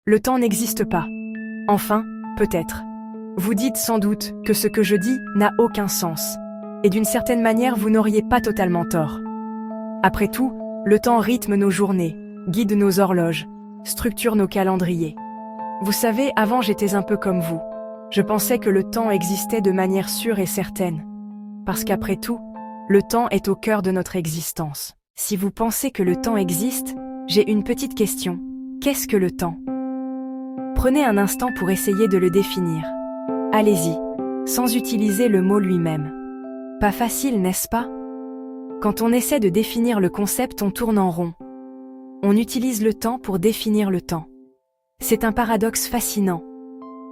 Le temps n'existe pas. Enfin, peut-être. Vous dites sans doute que ce que je dis n'a aucun sens. Et d'une certaine manière, vous n'auriez pas totalement tort. Après tout, le temps rythme nos journées, guide nos horloges, structure nos calendriers. Vous savez, avant j'étais un peu comme vous. Je pensais que le temps existait de manière sûre et certaine. Parce qu'après tout, le temps est au cœur de notre existence. Si vous pensez que le temps existe, j'ai une petite question. Qu'est-ce que le temps ? Prenez un instant pour essayer de le définir. Allez-y, sans utiliser le mot lui-même. Pas facile, n'est-ce pas ? Quand on essaie de définir le concept, on tourne en rond. On utilise le temps pour définir le temps. C'est un paradoxe fascinant.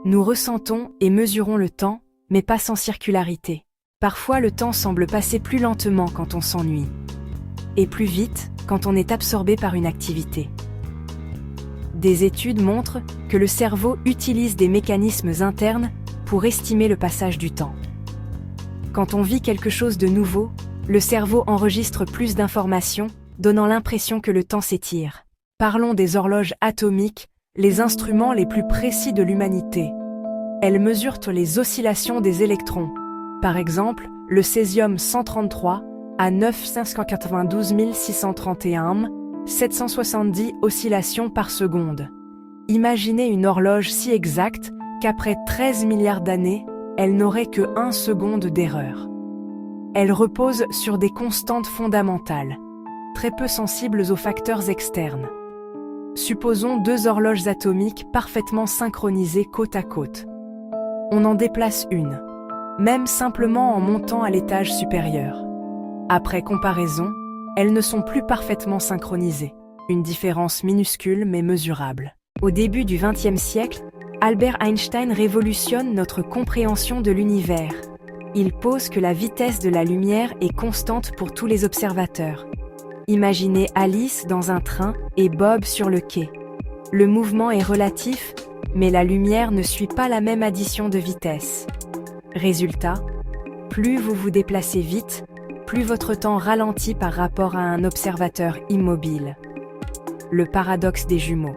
Nous ressentons et mesurons le temps, mais pas sans circularité. Parfois, le temps semble passer plus lentement quand on s'ennuie, et plus vite quand on est absorbé par une activité. Des études montrent que le cerveau utilise des mécanismes internes pour estimer le passage du temps. Quand on vit quelque chose de nouveau, le cerveau enregistre plus d'informations, donnant l'impression que le temps s'étire. Parlons des horloges atomiques, les instruments les plus précis de l'humanité. Elles mesurent les oscillations des électrons. Par exemple, le césium-133 à 992 631, 770 oscillations par seconde. Imaginez une horloge si exacte qu'après 13 milliards d'années, elle n'aurait que 1 seconde d'erreur. Elle repose sur des constantes fondamentales, très peu sensibles aux facteurs externes. Supposons 2 horloges atomiques parfaitement synchronisées côte à côte. On en déplace une, même simplement en montant à l'étage supérieur. Après comparaison, elles ne sont plus parfaitement synchronisées. Une différence minuscule mais mesurable. Au début du XXe siècle, Albert Einstein révolutionne notre compréhension de l'univers. Il pose que la vitesse de la lumière est constante pour tous les observateurs. Imaginez Alice dans un train et Bob sur le quai. Le mouvement est relatif, mais la lumière ne suit pas la même addition de vitesse. Résultat, plus vous vous déplacez vite, plus votre temps ralentit par rapport à un observateur immobile. Le paradoxe des jumeaux.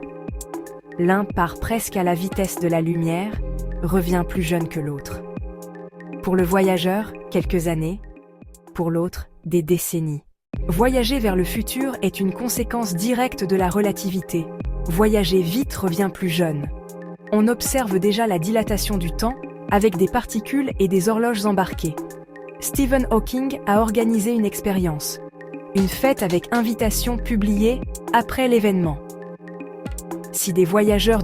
L'un part presque à la vitesse de la lumière, revient plus jeune que l'autre. Pour le voyageur, quelques années. Pour l'autre, des décennies. Voyager vers le futur est une conséquence directe de la relativité. Voyager vite revient plus jeune. On observe déjà la dilatation du temps avec des particules et des horloges embarquées. Stephen Hawking a organisé une expérience. Une fête avec invitation publiée après l'événement. Si des voyageurs